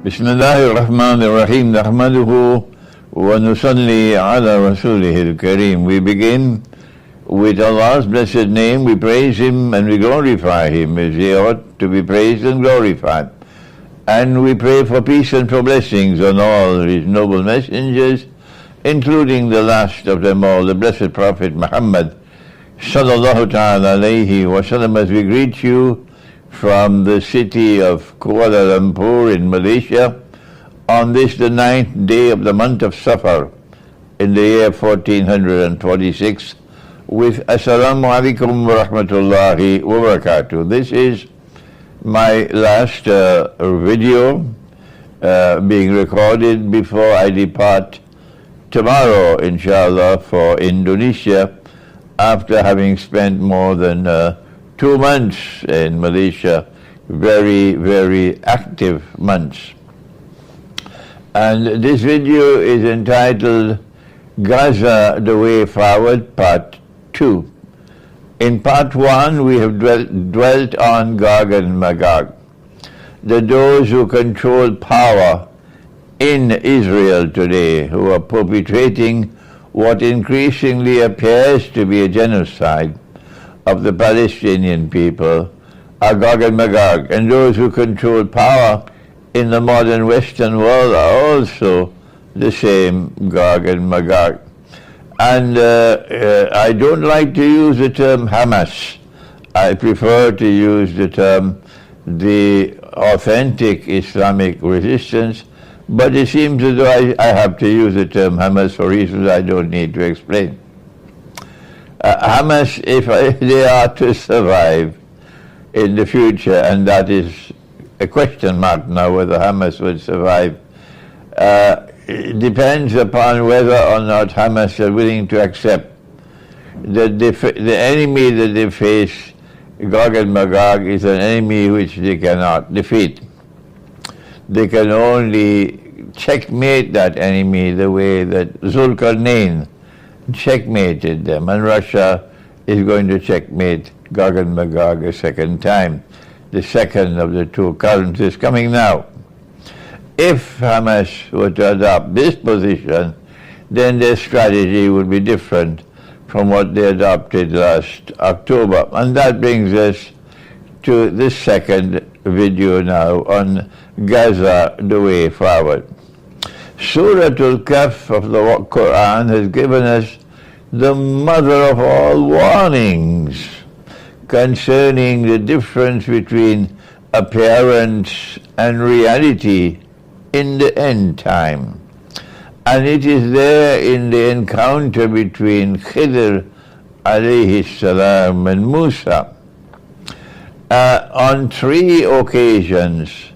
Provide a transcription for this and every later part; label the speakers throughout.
Speaker 1: بسم الله الرحمن الرحيم نحمده ونصلي على رسوله الكريم. We begin with Allah's blessed name. We praise Him and we glorify Him as He ought to be praised and glorified. And we pray for peace and for blessings on all His noble messengers, including the last of them all, the blessed Prophet Muhammad sallallahu ta'ala alayhi wa sallam, as we greet you from the city of Kuala Lumpur in Malaysia on this, the 9th day of the month of Safar in the year 1446, with Assalamu alaikum wa rahmatullahi wa barakatuh. This is my last video being recorded before I depart tomorrow, inshallah, for Indonesia, after having spent more than 2 months in Malaysia, very, very active months. And this video is entitled Gaza, the Way Forward, Part 2. In Part 1, we have dwelt on Gog and Magog, those who control power in Israel today, who are perpetrating what increasingly appears to be a genocide of the Palestinian people, are Gog and Magog, and those who control power in the modern Western world are also the same Gog and Magog. And I don't like to use the term Hamas. I prefer to use the term the authentic Islamic resistance, but it seems as though I have to use the term Hamas for reasons I don't need to explain. Hamas, if they are to survive in the future, and that is a question mark now whether Hamas would survive, it depends upon whether or not Hamas are willing to accept that the enemy that they face, Gog and Magog, is an enemy which they cannot defeat. They can only checkmate that enemy the way that Zulkarnain checkmated them, and Russia is going to checkmate Gog and Magog a second time. The second of the two currents is coming now. If Hamas were to adopt this position, then their strategy would be different from what they adopted last October. And that brings us to the second video now on Gaza, the Way Forward. Surah Al-Kahf of the Quran has given us the mother of all warnings concerning the difference between appearance and reality in the end time. And it is there in the encounter between Khidr alayhi salam and Musa. On 3 occasions,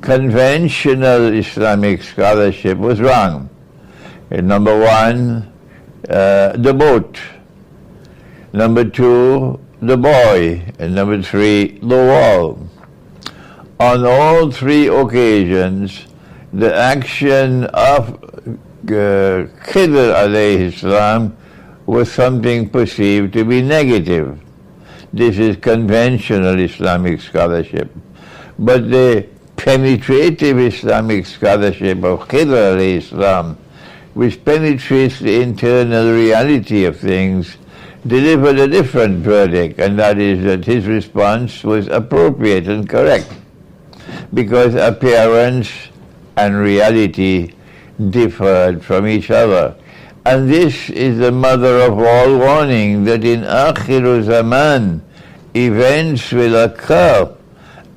Speaker 1: conventional Islamic scholarship was wrong. Number 1, the boat. Number 2, the boy. And number 3, the wall. On all 3 occasions, the action of Khidr alayhi salam was something perceived to be negative. This is conventional Islamic scholarship. But the penetrative Islamic scholarship of Khidr alayhi salam, which penetrates the internal reality of things, delivered a different verdict, and that is that his response was appropriate and correct, because appearance and reality differed from each other. And this is the mother of all warning, that in Akhiru Zaman, events will occur,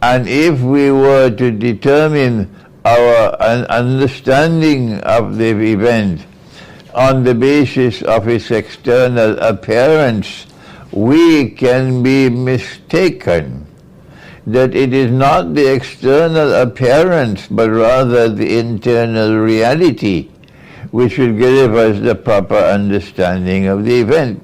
Speaker 1: and if we were to determine our understanding of the event on the basis of its external appearance, we can be mistaken that it is not the external appearance, but rather the internal reality which will give us the proper understanding of the event.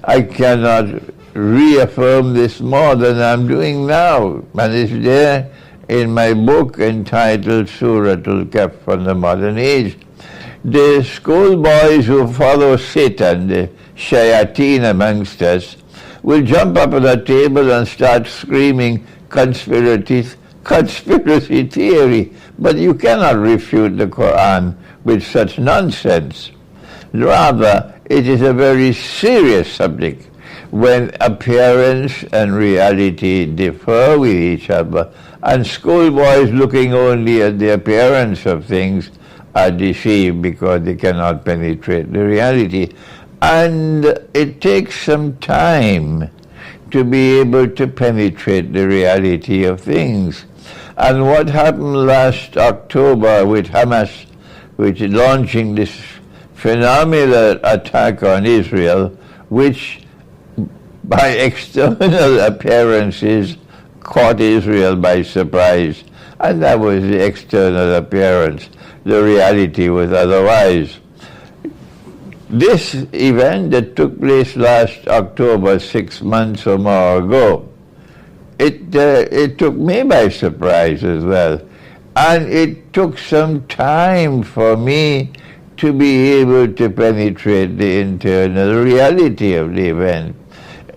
Speaker 1: I cannot reaffirm this more than I'm doing now, and it's there in my book entitled Surah Al-Kahf on the Modern Age. The schoolboys who follow Satan, the shayateen amongst us, will jump up at the table and start screaming conspiracies conspiracy theory, but you cannot refute the Quran with such nonsense. Rather, it is a very serious subject when appearance and reality differ with each other, and schoolboys looking only at the appearance of things are deceived because they cannot penetrate the reality. And it takes some time to be able to penetrate the reality of things. And what happened last October with Hamas, which is launching this phenomenal attack on Israel, which by external appearances caught Israel by surprise. And that was the external appearance. The reality was otherwise. This event that took place last October, 6 months or more ago, it took me by surprise as well. And it took some time for me to be able to penetrate the internal reality of the event.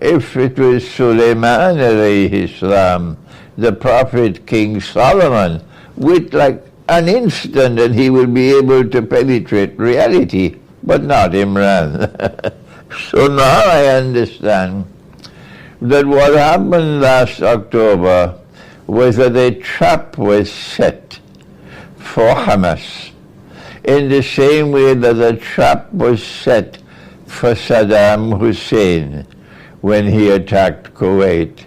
Speaker 1: If it was Sulaiman alayhi salam, the prophet King Solomon, with like an instant and he will be able to penetrate reality, but not Imran. So now I understand that what happened last October was that a trap was set for Hamas, in the same way that a trap was set for Saddam Hussein when he attacked Kuwait.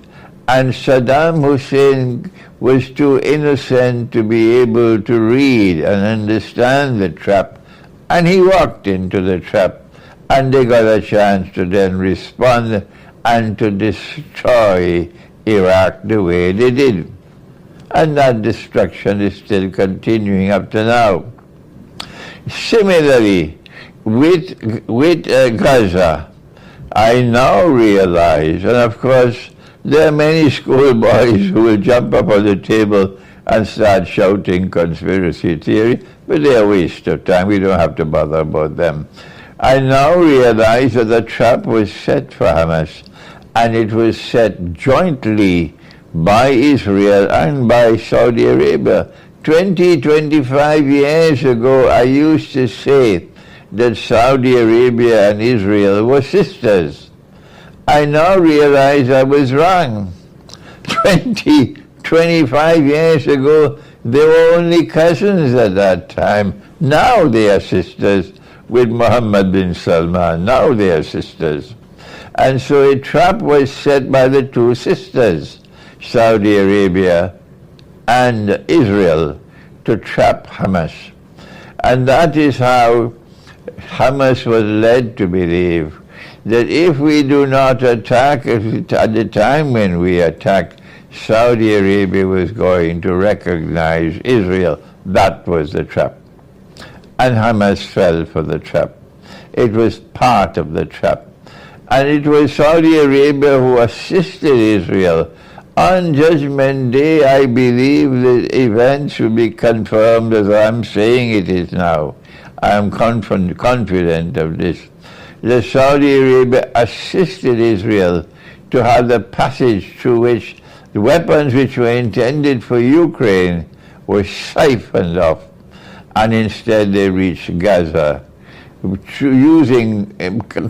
Speaker 1: And Saddam Hussein was too innocent to be able to read and understand the trap, and he walked into the trap, and they got a chance to then respond and to destroy Iraq the way they did. And that destruction is still continuing up to now. Similarly, with Gaza, I now realize, and of course there are many schoolboys who will jump up on the table and start shouting conspiracy theory, but they're a waste of time. We don't have to bother about them. I now realize that the trap was set for Hamas, and it was set jointly by Israel and by Saudi Arabia. 25 years ago, I used to say that Saudi Arabia and Israel were sisters. I now realize I was wrong. 25 years ago, they were only cousins at that time. Now they are sisters with Mohammed bin Salman. Now they are sisters. And so a trap was set by the two sisters, Saudi Arabia and Israel, to trap Hamas. And that is how Hamas was led to believe that if we do not attack, at the time when we attacked, Saudi Arabia was going to recognize Israel. That was the trap. And Hamas fell for the trap. It was part of the trap. And it was Saudi Arabia who assisted Israel. On Judgment Day, I believe the events will be confirmed as I'm saying it is now. I am confident of this. The Saudi Arabia assisted Israel to have the passage through which the weapons which were intended for Ukraine were siphoned off, and instead they reached Gaza using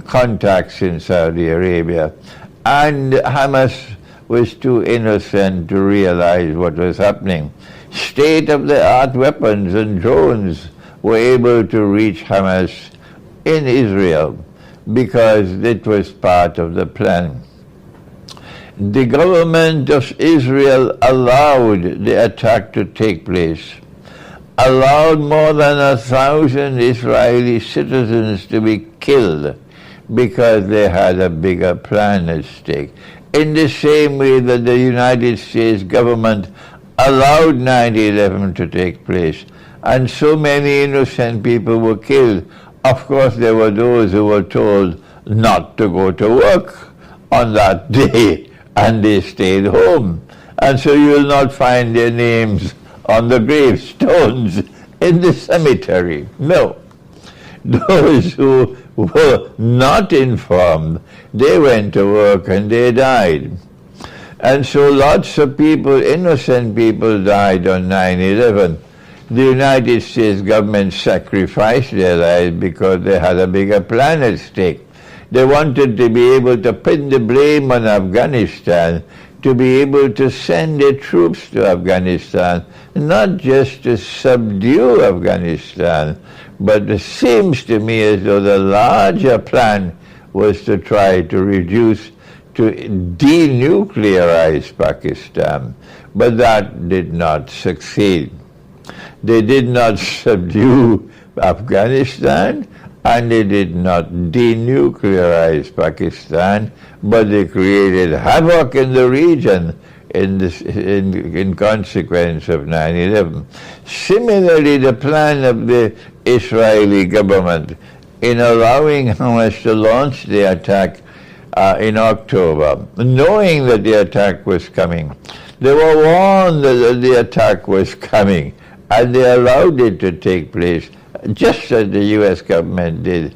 Speaker 1: contacts in Saudi Arabia. And Hamas was too innocent to realize what was happening. State-of-the-art weapons and drones were able to reach Hamas in Israel because it was part of the plan. The government of Israel allowed the attack to take place, allowed more than 1,000 Israeli citizens to be killed because they had a bigger plan at stake. In the same way that the United States government allowed 9/11 to take place, and so many innocent people were killed. Of course, there were those who were told not to go to work on that day, and they stayed home. And so you will not find their names on the gravestones in the cemetery. No. Those who were not informed, they went to work and they died. And so lots of people, innocent people, died on 9/11. The United States government sacrificed their lives because they had a bigger plan at stake. They wanted to be able to pin the blame on Afghanistan, to be able to send their troops to Afghanistan, not just to subdue Afghanistan, but it seems to me as though the larger plan was to try to reduce, to denuclearize Pakistan. But that did not succeed. They did not subdue Afghanistan, and they did not denuclearize Pakistan, but they created havoc in the region in consequence of 9/11. Similarly, the plan of the Israeli government in allowing Hamas to launch the attack in October, knowing that the attack was coming. They were warned that the attack was coming, and they allowed it to take place, just as the U.S. government did,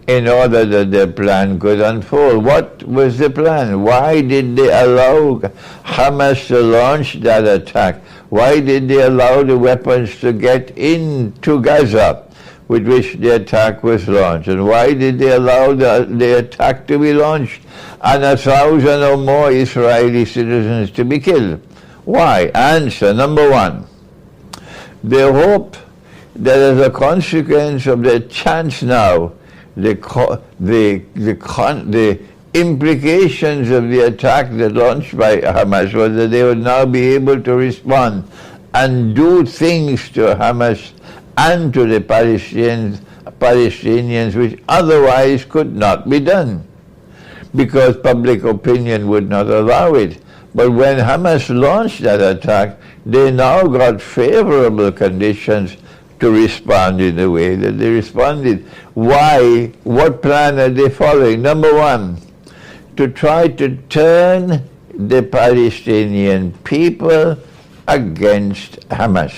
Speaker 1: in order that their plan could unfold. What was the plan? Why did they allow Hamas to launch that attack? Why did they allow the weapons to get into Gaza, with which the attack was launched? And why did they allow the attack to be launched and 1,000 or more Israeli citizens to be killed? Why? Answer, number one, they hope that as a consequence of the chance now, the implications of the attack that launched by Hamas was that they would now be able to respond and do things to Hamas and to the Palestinians which otherwise could not be done, because public opinion would not allow it. But when Hamas launched that attack, they now got favorable conditions to respond in the way that they responded. Why? What plan are they following? Number one, to try to turn the Palestinian people against Hamas,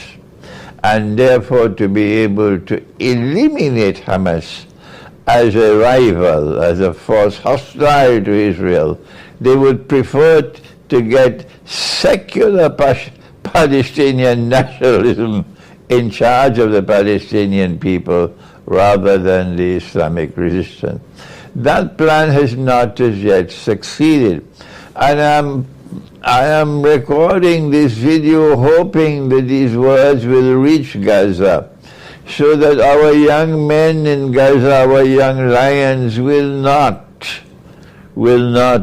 Speaker 1: and therefore to be able to eliminate Hamas as a rival, as a force hostile to Israel. They would prefer to get secular Palestinian nationalism in charge of the Palestinian people rather than the Islamic resistance. That plan has not as yet succeeded. And I am recording this video hoping that these words will reach Gaza, so that our young men in Gaza, our young lions, will not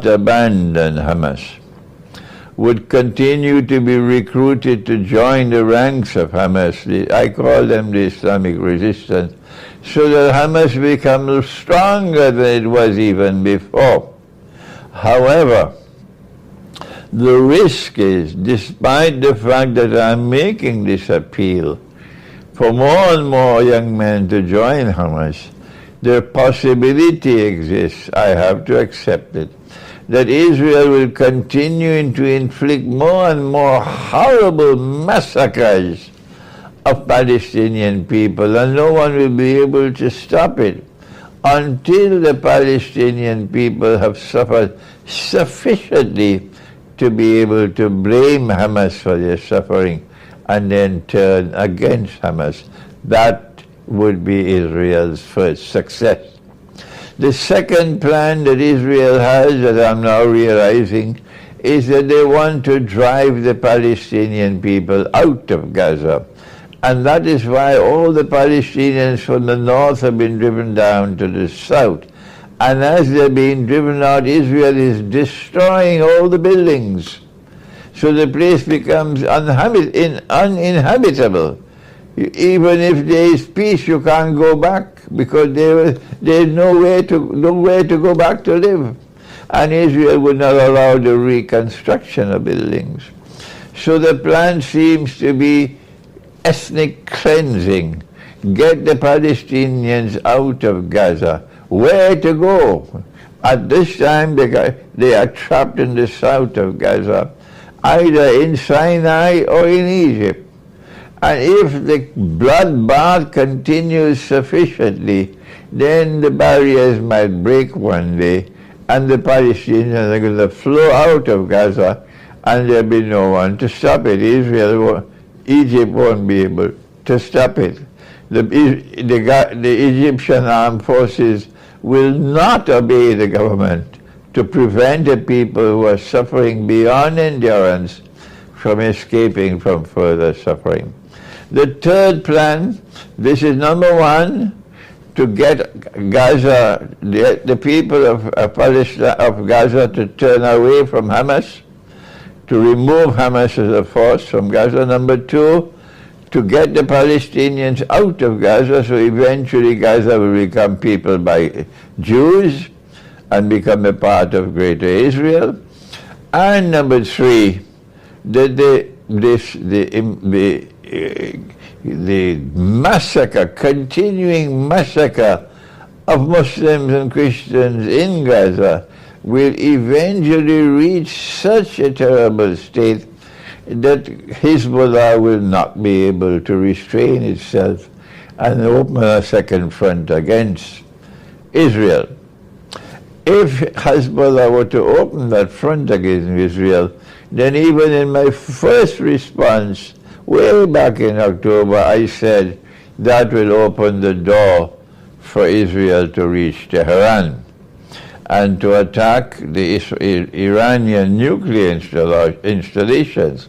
Speaker 1: abandon Hamas, would continue to be recruited to join the ranks of Hamas. I call them the Islamic resistance, so that Hamas becomes stronger than it was even before. However, the risk is, despite the fact that I'm making this appeal for more and more young men to join Hamas, the possibility exists, I have to accept it, that Israel will continue to inflict more and more horrible massacres of Palestinian people, and no one will be able to stop it until the Palestinian people have suffered sufficiently to be able to blame Hamas for their suffering and then turn against Hamas. That would be Israel's first success. The second plan that Israel has, that I'm now realizing, is that they want to drive the Palestinian people out of Gaza. And that is why all the Palestinians from the north have been driven down to the south. And as they're being driven out, Israel is destroying all the buildings. So the place becomes uninhabitable. Even if there is peace, you can't go back, because there is nowhere to go back to live. And Israel would not allow the reconstruction of buildings. So the plan seems to be ethnic cleansing. Get the Palestinians out of Gaza. Where to go? At this time, they are trapped in the south of Gaza, either in Sinai or in Egypt. And if the bloodbath continues sufficiently, then the barriers might break one day, and the Palestinians are going to flow out of Gaza, and there'll be no one to stop it. Egypt won't be able to stop it. The Egyptian armed forces will not obey the government to prevent the people who are suffering beyond endurance from escaping from further suffering. The third plan, this is number one, to get Gaza, the people of Palestine, of Gaza, to turn away from Hamas, to remove Hamas as a force from Gaza. Number two, to get the Palestinians out of Gaza, so eventually Gaza will become peopled by Jews and become a part of Greater Israel. And number three, that the massacre, continuing massacre of Muslims and Christians in Gaza will eventually reach such a terrible state that Hezbollah will not be able to restrain itself and open a second front against Israel. If Hezbollah were to open that front against Israel, then even in my first response, way back in October, I said that will open the door for Israel to reach Tehran and to attack the Iranian nuclear installations.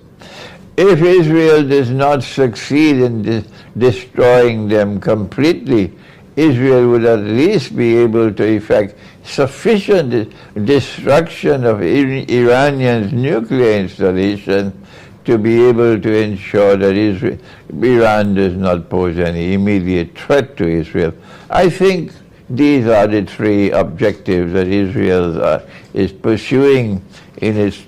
Speaker 1: If Israel does not succeed in destroying them completely, Israel would at least be able to effect sufficient destruction of Iranian's nuclear installation to be able to ensure that Iran does not pose any immediate threat to Israel. I think these are the three objectives that Israel is pursuing in its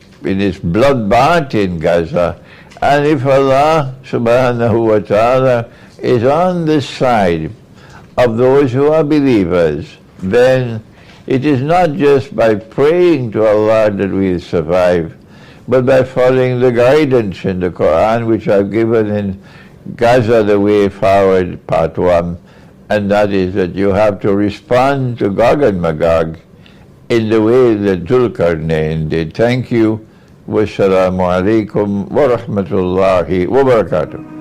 Speaker 1: bloodbath in Gaza. And if Allah subhanahu wa ta'ala is on the side of those who are believers, then it is not just by praying to Allah that we survive, but by following the guidance in the Quran, which I've given in Gaza, the Way Forward, Part 1, and that is that you have to respond to Gog and Magog in the way that Zulkarnain did. Thank you. Wassalamu alaikum wa rahmatullahi wa barakatuh.